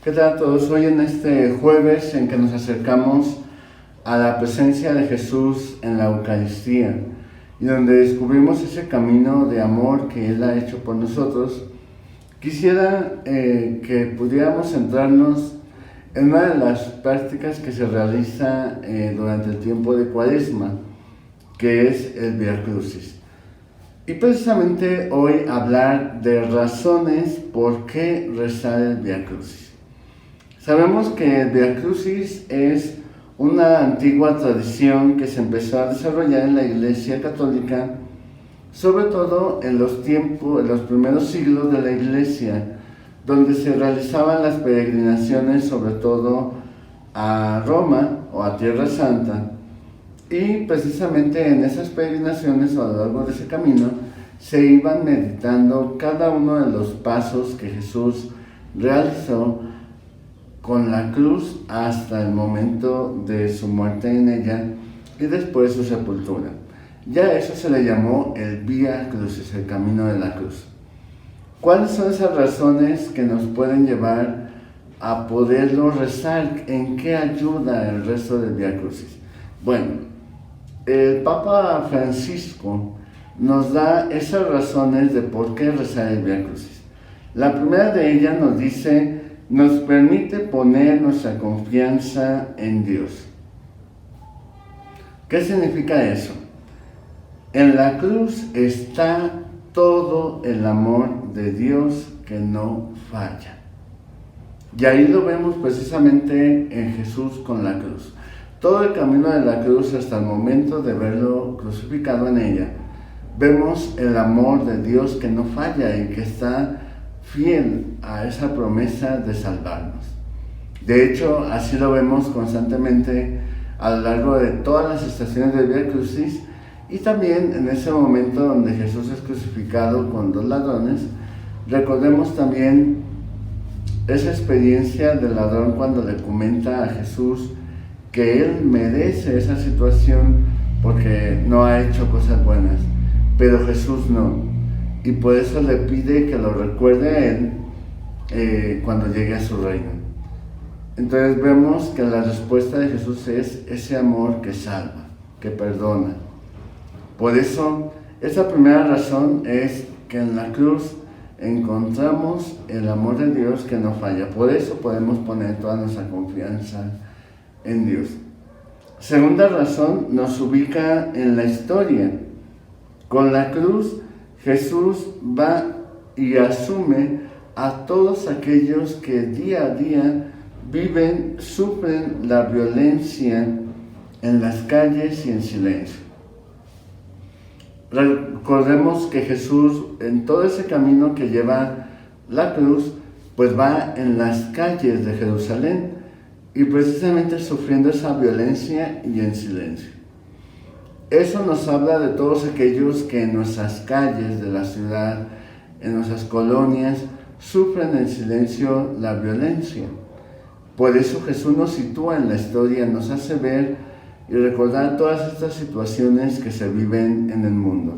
¿Qué tal a todos? Hoy en este jueves en que nos acercamos a la presencia de Jesús en la Eucaristía y donde descubrimos ese camino de amor que Él ha hecho por nosotros, quisiera que pudiéramos centrarnos en una de las prácticas que se realiza durante el tiempo de Cuaresma, que es el Vía Crucis. Y precisamente hoy hablar de razones por qué rezar el Vía Crucis. Sabemos que el Vía Crucis es una antigua tradición que se empezó a desarrollar en la Iglesia Católica, sobre todo en los primeros siglos de la Iglesia, donde se realizaban las peregrinaciones sobre todo a Roma o a Tierra Santa, y precisamente en esas peregrinaciones o a lo largo de ese camino se iban meditando cada uno de los pasos que Jesús realizó con la cruz hasta el momento de su muerte en ella y después su sepultura. Ya eso se le llamó el Vía Crucis, el camino de la cruz. ¿Cuáles son esas razones que nos pueden llevar a poderlo rezar? ¿En qué ayuda el rezo del Vía Crucis? Bueno, el Papa Francisco nos da esas razones de por qué rezar el Vía Crucis. La primera de ellas nos dice, nos permite poner nuestra confianza en Dios. ¿Qué significa eso? En la cruz está todo el amor de Dios que no falla. Y ahí lo vemos precisamente en Jesús con la cruz. Todo el camino de la cruz hasta el momento de verlo crucificado en ella, vemos el amor de Dios que no falla y que está fiel a esa promesa de salvarnos. De hecho, así lo vemos constantemente a lo largo de todas las estaciones del Vía Crucis y también en ese momento donde Jesús es crucificado con dos ladrones. Recordemos también esa experiencia del ladrón cuando le comenta a Jesús que él merece esa situación porque no ha hecho cosas buenas, pero Jesús no. Y por eso le pide que lo recuerde a él cuando llegue a su reino. Entonces vemos que la respuesta de Jesús es ese amor que salva, que perdona. Por eso, esa primera razón es que en la cruz encontramos el amor de Dios que no falla. Por eso podemos poner toda nuestra confianza en Dios. Segunda razón, nos ubica en la historia. Con la cruz, Jesús va y asume a todos aquellos que día a día sufren la violencia en las calles y en silencio. Recordemos que Jesús, en todo ese camino que lleva la cruz, pues va en las calles de Jerusalén y precisamente sufriendo esa violencia y en silencio. Eso nos habla de todos aquellos que en nuestras calles de la ciudad, en nuestras colonias, sufren en silencio la violencia. Por eso Jesús nos sitúa en la historia, nos hace ver y recordar todas estas situaciones que se viven en el mundo.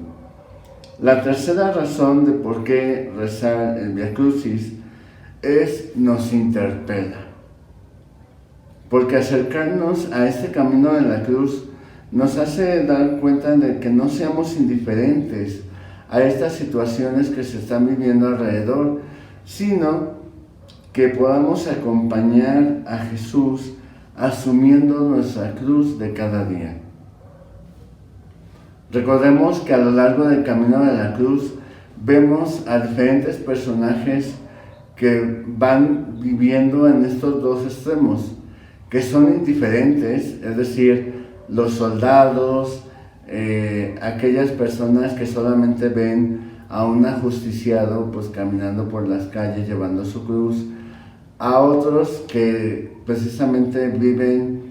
La tercera razón de por qué rezar el Vía Crucis nos interpela. Porque acercarnos a este camino de la cruz nos hace dar cuenta de que no seamos indiferentes a estas situaciones que se están viviendo alrededor, sino que podamos acompañar a Jesús asumiendo nuestra cruz de cada día. Recordemos que a lo largo del camino de la cruz vemos a diferentes personajes que van viviendo en estos dos extremos, que son indiferentes, es decir, los soldados, aquellas personas que solamente ven a un ajusticiado pues caminando por las calles llevando su cruz, a otros que precisamente viven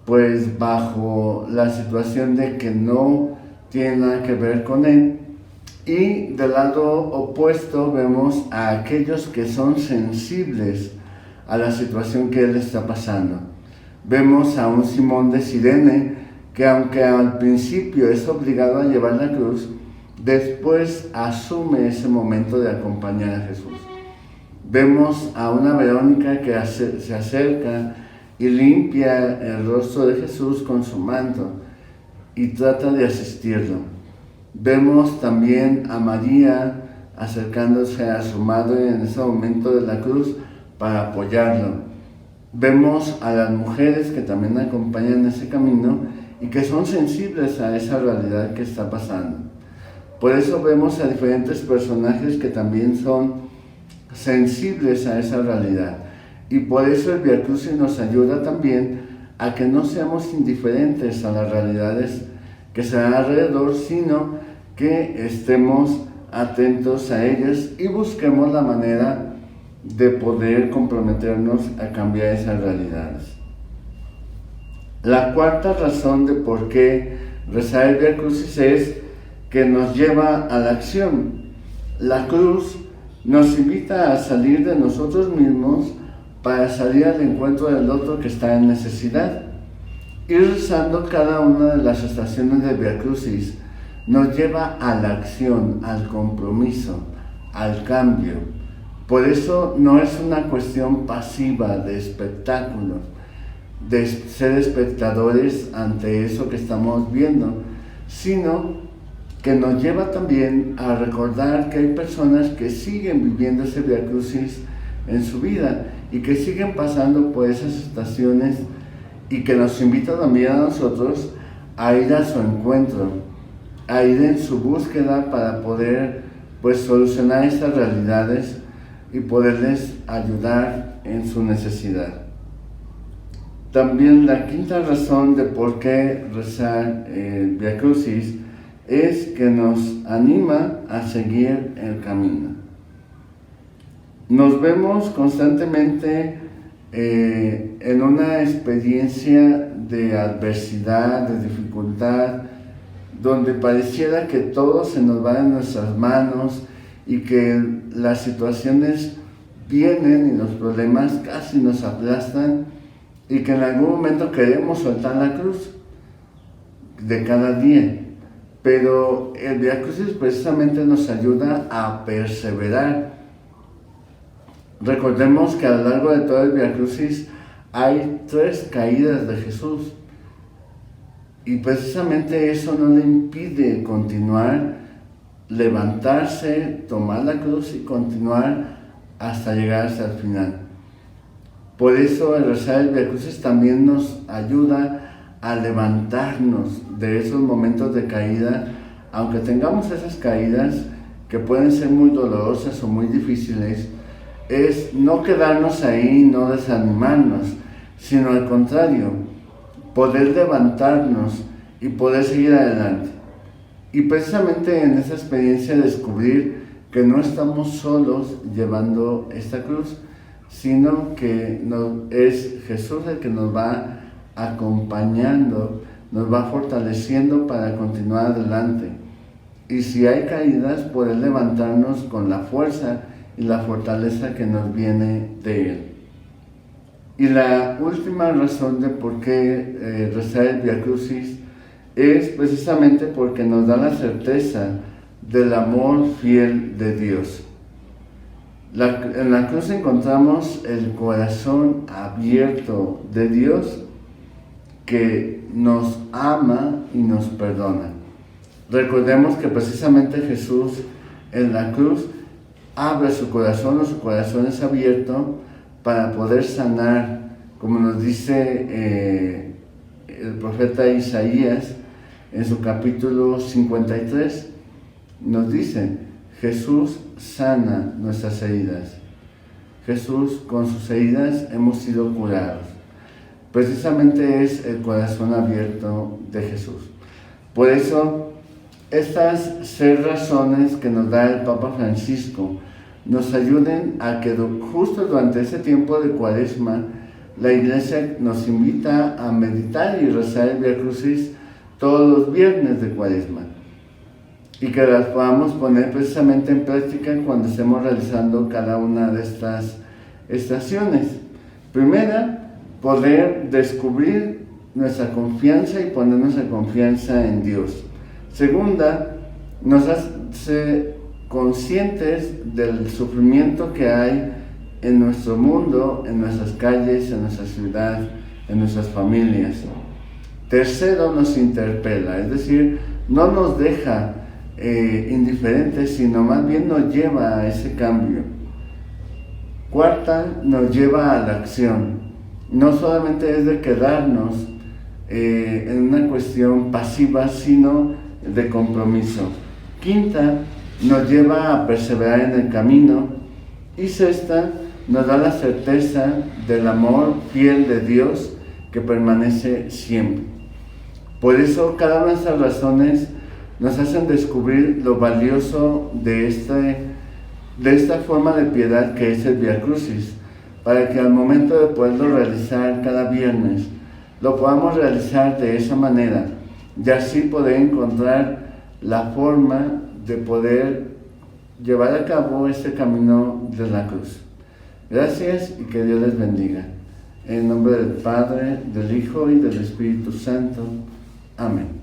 pues bajo la situación de que no tienen nada que ver con él, y del lado opuesto vemos a aquellos que son sensibles a la situación que él está pasando. Vemos a un Simón de Cirene que, aunque al principio es obligado a llevar la cruz, después asume ese momento de acompañar a Jesús. Vemos a una Verónica que se acerca y limpia el rostro de Jesús con su manto y trata de asistirlo. Vemos también a María acercándose a su madre en ese momento de la cruz para apoyarlo. Vemos a las mujeres que también acompañan ese camino y que son sensibles a esa realidad que está pasando. Por eso vemos a diferentes personajes que también son sensibles a esa realidad. Y por eso el Vía Crucis nos ayuda también a que no seamos indiferentes a las realidades que se dan alrededor, sino que estemos atentos a ellas y busquemos la manera de poder comprometernos a cambiar esas realidades. La cuarta razón de por qué rezar el Vía Crucis es que nos lleva a la acción. La cruz nos invita a salir de nosotros mismos para salir al encuentro del otro que está en necesidad. Ir rezando cada una de las estaciones del Vía Crucis nos lleva a la acción, al compromiso, al cambio. Por eso no es una cuestión pasiva de espectáculo, de ser espectadores ante eso que estamos viendo, sino que nos lleva también a recordar que hay personas que siguen viviendo ese Vía Crucis en su vida y que siguen pasando por esas estaciones y que nos invita también a nosotros a ir a su encuentro, a ir en su búsqueda para poder solucionar estas realidades y poderles ayudar en su necesidad. También la quinta razón de por qué rezar el Vía Crucis es que nos anima a seguir el camino. Nos vemos constantemente en una experiencia de adversidad, de dificultad, donde pareciera que todo se nos va de nuestras manos y que las situaciones vienen y los problemas casi nos aplastan y que en algún momento queremos soltar la cruz de cada día. Pero el Vía Crucis precisamente nos ayuda a perseverar. Recordemos que a lo largo de todo el Vía Crucis hay 3 caídas de Jesús. Y precisamente eso no le impide continuar, levantarse, tomar la cruz y continuar hasta llegar hasta el final. Por eso el rezar el Vía Crucis también nos ayuda a levantarnos de esos momentos de caída, aunque tengamos esas caídas que pueden ser muy dolorosas o muy difíciles, es no quedarnos ahí, no desanimarnos, sino al contrario, poder levantarnos y poder seguir adelante. Y precisamente en esa experiencia descubrir que no estamos solos llevando esta cruz, sino que es Jesús el que nos va acompañando, nos va fortaleciendo para continuar adelante. Y si hay caídas, poder levantarnos con la fuerza y la fortaleza que nos viene de Él. Y la última razón de por qué rezar el Vía Crucis es precisamente porque nos da la certeza del amor fiel de Dios. En la cruz encontramos el corazón abierto de Dios que nos ama y nos perdona. Recordemos que precisamente Jesús en la cruz abre su corazón, o su corazón es abierto para poder sanar, como nos dice el profeta Isaías en su capítulo 53, nos dice: Jesús sana nuestras heridas. Jesús, con sus heridas hemos sido curados. Precisamente es el corazón abierto de Jesús. Por eso, estas 6 razones que nos da el Papa Francisco nos ayuden a que justo durante ese tiempo de Cuaresma, la Iglesia nos invita a meditar y rezar el Vía Crucis todos los viernes de Cuaresma, y que las podamos poner precisamente en práctica cuando estemos realizando cada una de estas estaciones. Primera, poder descubrir nuestra confianza y poner nuestra confianza en Dios. Segunda, nos hace conscientes del sufrimiento que hay en nuestro mundo, en nuestras calles, en nuestra ciudad, en nuestras familias. Tercero, nos interpela, es decir, no nos deja indiferentes, sino más bien nos lleva a ese cambio. Cuarta, nos lleva a la acción. No solamente es de quedarnos en una cuestión pasiva, sino de compromiso. Quinta, nos lleva a perseverar en el camino. Y sexta, nos da la certeza del amor fiel de Dios que permanece siempre. Por eso, cada una de estas razones nos hacen descubrir lo valioso de esta forma de piedad que es el Vía Crucis, para que al momento de poderlo realizar cada viernes, lo podamos realizar de esa manera, y así poder encontrar la forma de poder llevar a cabo este camino de la cruz. Gracias y que Dios les bendiga. En nombre del Padre, del Hijo y del Espíritu Santo. Amén.